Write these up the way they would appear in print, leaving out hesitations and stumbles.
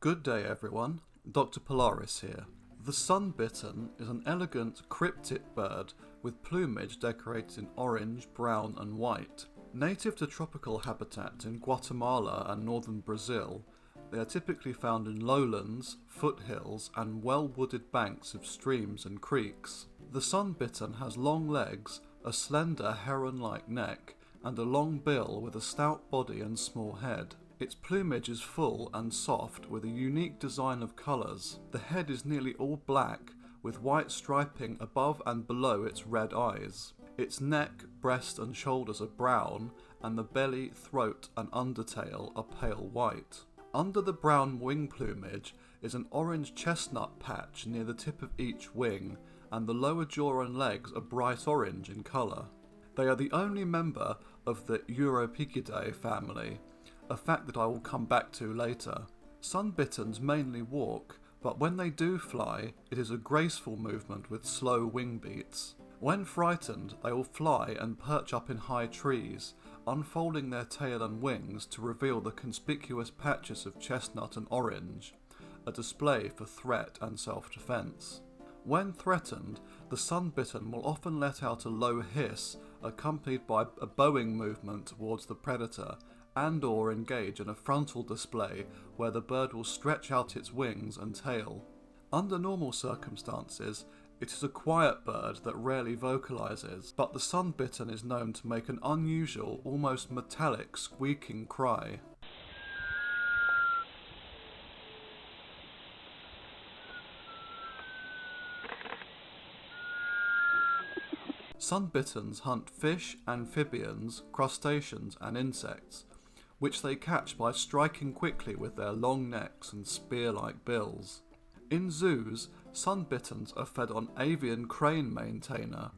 Good day everyone, Dr. Polaris here. The Sunbittern is an elegant cryptic bird with plumage decorated in orange, brown and white. Native to tropical habitats in Guatamala and northern Brazil, they are typically found in lowlands, foothills and well-wooded banks of streams and creeks. The Sunbittern has long legs, a slender heron-like neck and a long bill with a stout body and small head. Its plumage is full and soft with a unique design of colours. The head is nearly all black with white striping above and below its red eyes. Its neck, breast and shoulders are brown and the belly, throat and undertail are pale white. Under the brown wing plumage is an orange chestnut patch near the tip of each wing and the lower jaw and legs are bright orange in colour. They are the only member of the Europicidae family, a fact that I will come back to later. Sunbitterns mainly walk, but when they do fly, it is a graceful movement with slow wing beats. When frightened, they will fly and perch up in high trees, unfolding their tail and wings to reveal the conspicuous patches of chestnut and orange, a display for threat and self-defense. When threatened, the sunbittern will often let out a low hiss accompanied by a bowing movement towards the predator and or engage in a frontal display where the bird will stretch out its wings and tail. Under normal circumstances, it is a quiet bird that rarely vocalizes, but the sunbittern is known to make an unusual, almost metallic squeaking cry. Sunbitterns hunt fish, amphibians, crustaceans and insects, which they catch by striking quickly with their long necks and spear-like bills. In zoos, sunbitterns are fed on avian crane maintainer,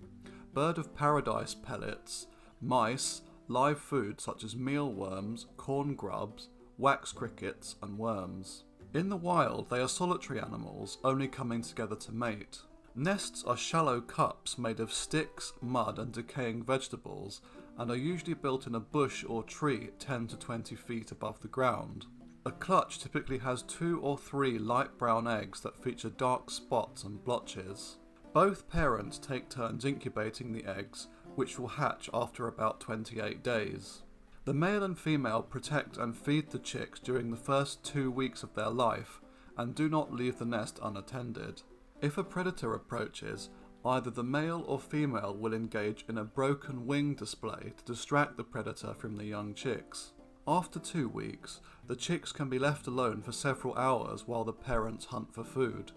bird of paradise pellets, mice, live food such as mealworms, corn grubs, wax crickets and worms. In the wild, they are solitary animals, only coming together to mate. Nests are shallow cups made of sticks, mud and decaying vegetables and are usually built in a bush or tree 10 to 20 feet above the ground. A clutch typically has 2 or 3 light brown eggs that feature dark spots and blotches. Both parents take turns incubating the eggs, which will hatch after about 28 days. The male and female protect and feed the chicks during the first 2 weeks of their life and do not leave the nest unattended. If a predator approaches, either the male or female will engage in a broken wing display to distract the predator from the young chicks. After 2 weeks, the chicks can be left alone for several hours while the parents hunt for food.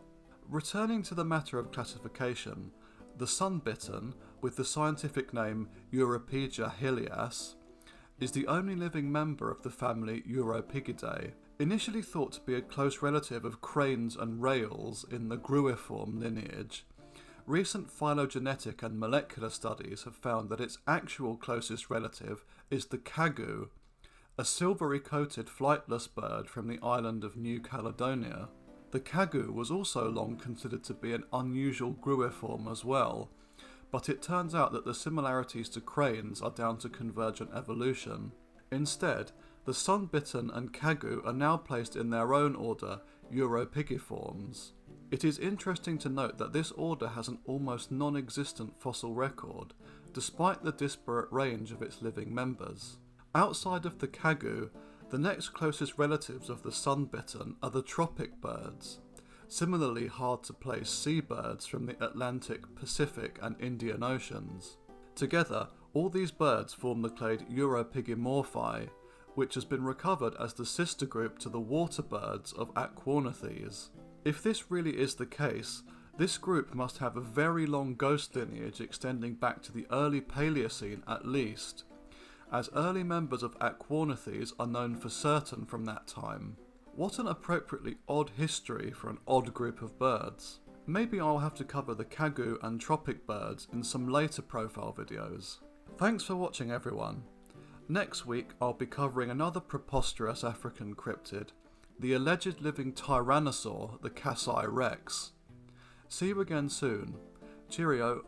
Returning to the matter of classification, the sunbittern, with the scientific name Europicidae, is the only living member of the family Europicidae. Initially thought to be a close relative of cranes and rails in the gruiform lineage, recent phylogenetic and molecular studies have found that its actual closest relative is the kagu, a silvery-coated flightless bird from the island of New Caledonia. The kagu was also long considered to be an unusual gruiform as well, but it turns out that the similarities to cranes are down to convergent evolution. Instead, the sunbittern and kagu are now placed in their own order, Europiciformes. It is interesting to note that this order has an almost non-existent fossil record, despite the disparate range of its living members. Outside of the kagu, the next closest relatives of the sunbittern are the tropic birds, similarly hard to place seabirds from the Atlantic, Pacific and Indian Oceans. Together, all these birds form the clade Europigimorphae, which has been recovered as the sister group to the water birds of Aquornithes. If this really is the case, this group must have a very long ghost lineage extending back to the early Paleocene at least, as early members of Aquornithes are known for certain from that time. What an appropriately odd history for an odd group of birds. Maybe I'll have to cover the kagu and tropic birds in some later profile videos. Thanks for watching everyone. Next week I'll be covering another preposterous African cryptid, the alleged living tyrannosaur, the Kasai Rex. See you again soon. Cheerio.